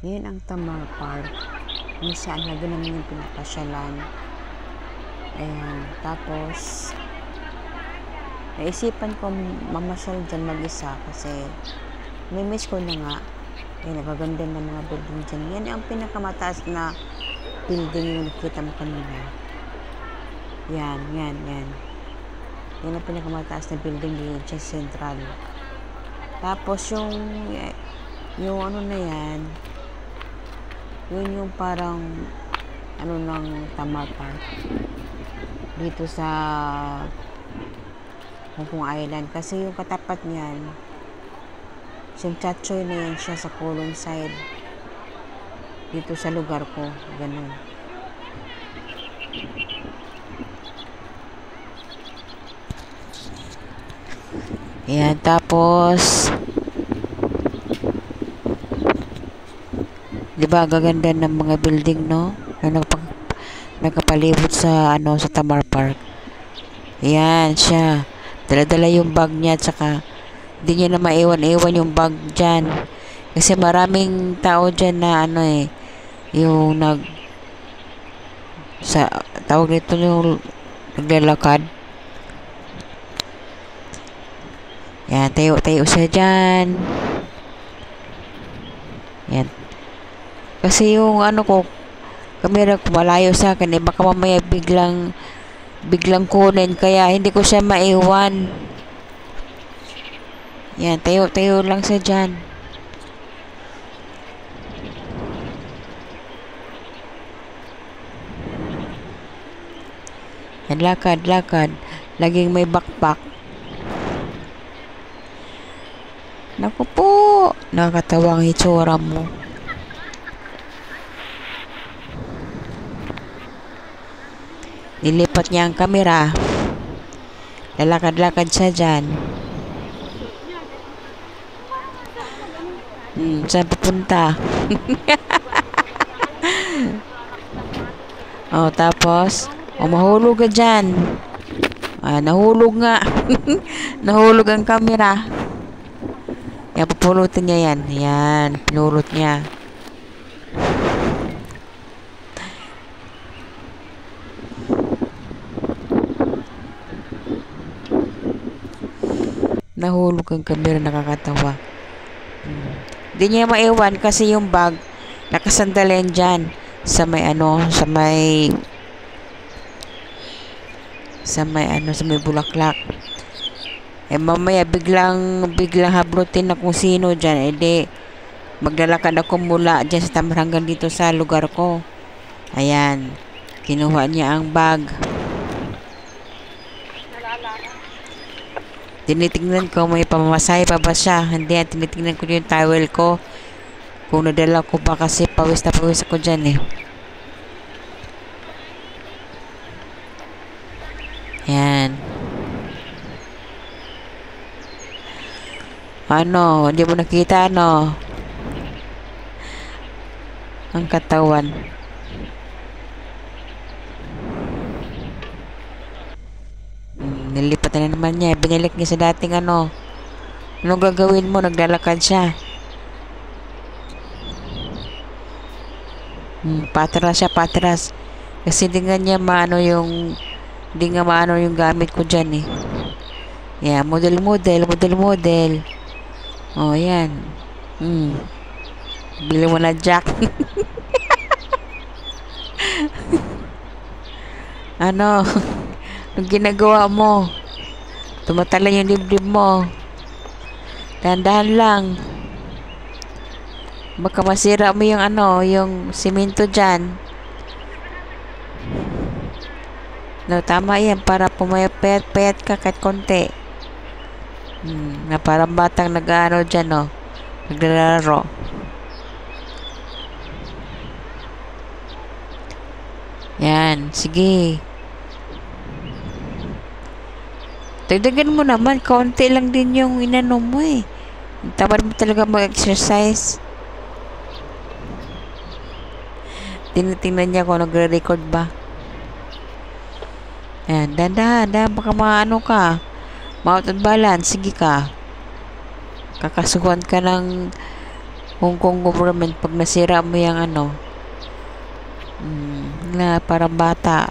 Yan ang Tamar Park. Minsan, lagi namin yung pinapasyalan. Ayan. Tapos, naisipan ko mamasyal dyan mag-isa kasi may miss ko na nga. Ayan, nagaganda ng mga building dyan. Yan ang pinakamataas na building yung nakita mo kanina. Yan. Yan ang pinakamataas na building dyan sa Central. Tapos, yung ano na yan, yun yung parang ano ng Tamar Park dito sa Hong Kong Island kasi yung katapat niyan yung Chatchoy na yan siya sa Kowloon side dito sa lugar ko, ganun. Ayan, tapos di ba gaganda ng mga building, no? Na nagkapalibot sa sa Tamar Park. Ayan siya. Dala-dala yung bag niya at saka di niya na maiwan-iwan yung bag dyan. Kasi maraming tao dyan na yung tawag nito yung naglalakad. Yan, tayo siya dyan. Yan. Kasi yung kamera ko malayo sa akin, baka mamaya biglang kunin, kaya hindi ko siya maiwan. Yan, tayo lang siya dyan. Yan, lakad. Laging may backpack. Naku po, nakakatawang itsura mo. Nilipat niya ang kamera. Lalakad-lakad siya dyan. Saan pupunta? Tapos, mahulog ka dyan. Nahulog nga. Nahulog ang kamera. Yan, pupulutin niya yan. Yan, pinulot niya. Nahulog ang kamera, nakakatawa. Hindi niya maiwan kasi yung bag nakasandalin dyan sa may bulaklak. Mamaya biglang hablutin na kung sino dyan. Maglalakad ako mula dyan sa Tamar hanggang dito sa lugar ko. Ayan, kinuha niya ang bag. Tinitingnan ko may pamamasay pa ba siya. Hindi, tinitingnan ko yung towel ko kung nadala ko ba kasi pawis na pawis ako dyan Yan. Hindi mo nakita ang katawan. Nilipat na naman niya. Binalik niya sa dating Anong gagawin mo? Naglalakad siya. Patras. Kasi di nga maano yung gamit ko dyan Yeah, model. Yan. Bili mo na jack. Anong ginagawa mo? Tumatala yung dibdib mo. Dahan-dahan lang. Baka masira mo yung simento dyan. Tama yan para pumayat-payat ka kahit konti. Na parang batang dyan naglalaro. Yan, sige. Dagdagan mo naman, konti lang din yung inano mo Tamad mo talaga mag-exercise. Tinitingnan niya kung nagre-record ba. Ayan, dahan-dahan, baka ka. Out of balance, sige ka. Kakasuhan ka ng Hong Kong government, pag nasira mo yung na parang bata,